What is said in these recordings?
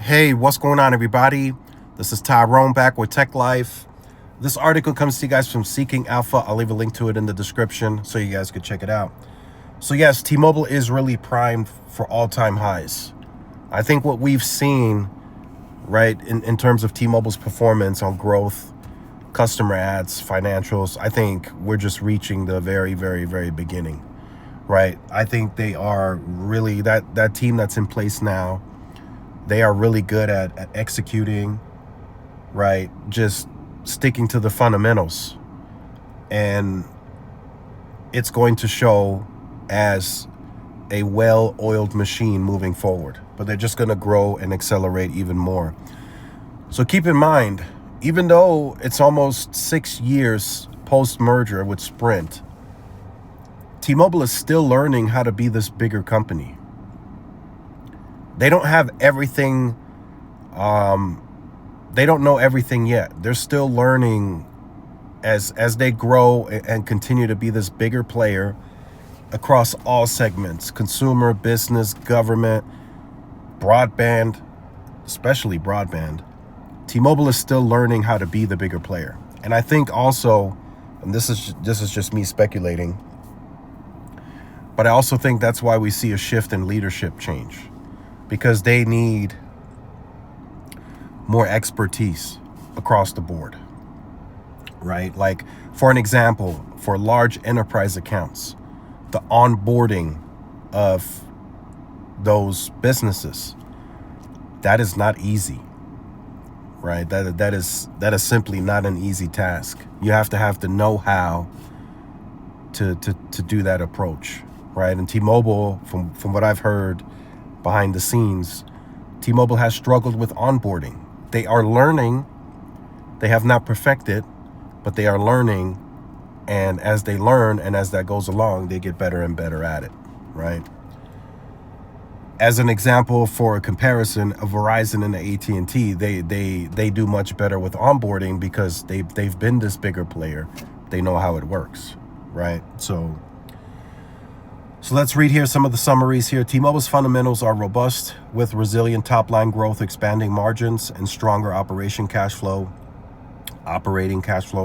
Hey, what's going on, everybody? This is Tyrone back with Tech Life. This article comes to you guys from Seeking Alpha. I'll leave a link to it in the description so you guys can check it out. So yes, T-Mobile is really primed for all-time highs. I think what we've seen, right, in terms of T-Mobile's performance on growth, customer adds, financials, I think we're just reaching the very, very, very beginning, right? I think they are really, that team that's in place now, they are really good at executing, right? Just sticking to the fundamentals. And it's going to show as a well-oiled machine moving forward. But they're just going to grow and accelerate even more. So keep in mind, even though it's almost 6 years post-merger with Sprint, T-Mobile is still learning how to be this bigger company. They don't have everything, they don't know everything yet. They're still learning as they grow and continue to be this bigger player across all segments: consumer, business, government, broadband, especially broadband. T-Mobile is still learning how to be the bigger player. And I think also, and this is just me speculating, but I also think that's why we see a shift in leadership change, because they need more expertise across the board, right? Like, for an example, for large enterprise accounts, the onboarding of those businesses, that is not easy, right? That is simply not an easy task. You have to have the know-how to do that approach, right? And T-Mobile, from what I've heard behind the scenes, T-Mobile has struggled with onboarding. They are learning. They have not perfected, but they are learning. And as they learn and as that goes along, they get better and better at it, right? As an example, for a comparison, of Verizon and the AT&T, they do much better with onboarding because they've been this bigger player. They know how it works, right? So let's read here some of the summaries here. T-Mobile's fundamentals are robust with resilient top-line growth, expanding margins, and stronger operating cash flow,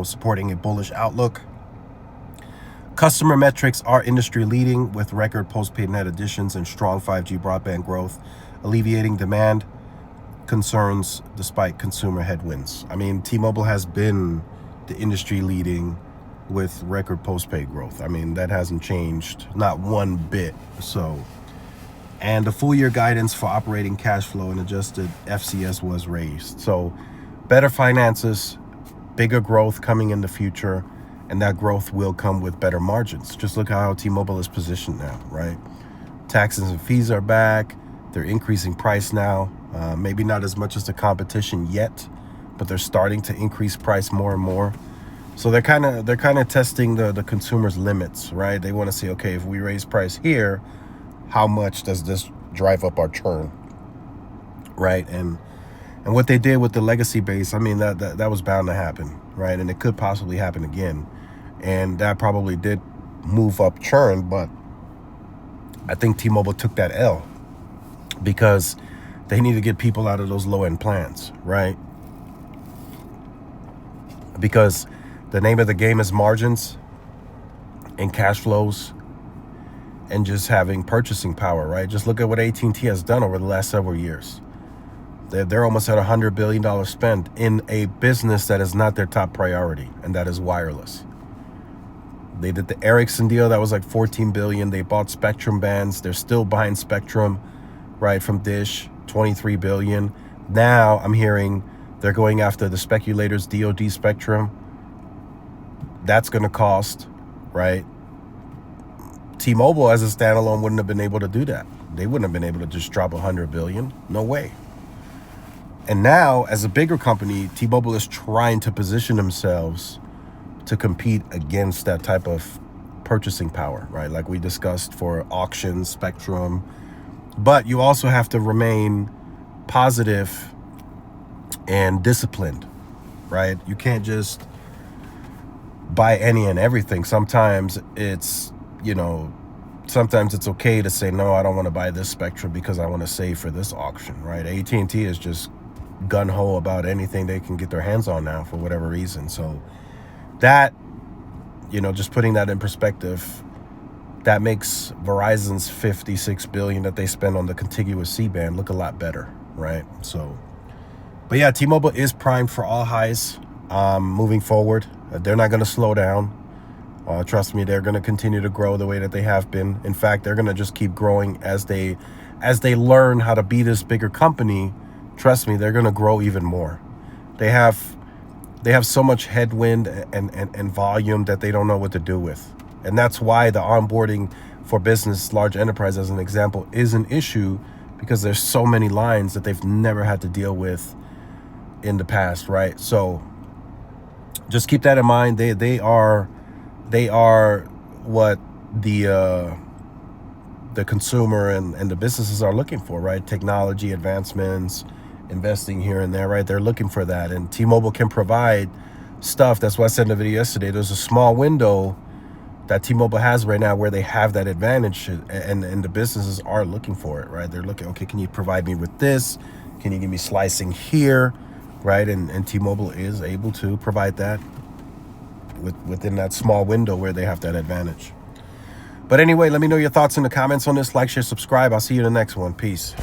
supporting a bullish outlook. Customer metrics are industry-leading with record postpaid net additions and strong 5G broadband growth, alleviating demand concerns despite consumer headwinds. I mean, T-Mobile has been the industry-leading with record postpaid growth. I mean, that hasn't changed, not one bit. So, and the full year guidance for operating cash flow and adjusted FCS was raised. So, better finances, bigger growth coming in the future, and that growth will come with better margins. Just look how T-Mobile is positioned now, right? Taxes and fees are back. They're increasing price now. Maybe not as much as the competition yet, but they're starting to increase price more and more. So they're kind of testing the consumer's limits, right? They want to see, okay, if we raise price here, how much does this drive up our churn, right? And what they did with the legacy base, I mean, that was bound to happen, right? And it could possibly happen again, and that probably did move up churn. But I think T-Mobile took that L because they need to get people out of those low-end plans, right? Because the name of the game is margins and cash flows and just having purchasing power, right? Just look at what AT&T has done over the last several years. They're almost at $100 billion spend in a business that is not their top priority, and that is wireless. They did the Ericsson deal that was like $14 billion. They bought Spectrum bands. They're still buying Spectrum, right, from Dish, $23 billion. Now I'm hearing they're going after the speculators' DoD Spectrum. That's going to cost, right? T-Mobile as a standalone wouldn't have been able to do that. They wouldn't have been able to just drop $100 billion. No way. And now, as a bigger company, T-Mobile is trying to position themselves to compete against that type of purchasing power, right? Like we discussed for auctions, Spectrum. But you also have to remain positive and disciplined, right? You can't just buy any and everything. Sometimes it's, sometimes it's okay to say, no, I don't want to buy this spectrum because I want to save for this auction, right? AT&T is just gun-ho about anything they can get their hands on now for whatever reason. So that, just putting that in perspective, that makes Verizon's $56 billion that they spend on the contiguous C-band look a lot better, right? So, but yeah, T-Mobile is primed for all highs moving forward. They're not going to slow down. Trust me, they're going to continue to grow the way that they have been. In fact, they're going to just keep growing as they learn how to be this bigger company. Trust me, they're going to grow even more. They have so much headwind and volume that they don't know what to do with. And that's why the onboarding for business, large enterprise as an example, is an issue, because there's so many lines that they've never had to deal with in the past, right? So just keep that in mind. They are what the consumer and the businesses are looking for, right? Technology advancements, investing here and there, right? They're looking for that, and T-Mobile can provide stuff. That's why I said in the video yesterday, there's a small window that T-Mobile has right now where they have that advantage, and the businesses are looking for it, right? They're looking, okay, can you provide me with this? Can you give me slicing here, right? And T-Mobile is able to provide that within that small window where they have that advantage. But anyway, let me know your thoughts in the comments on this. Like, share, subscribe. I'll see you in the next one. Peace.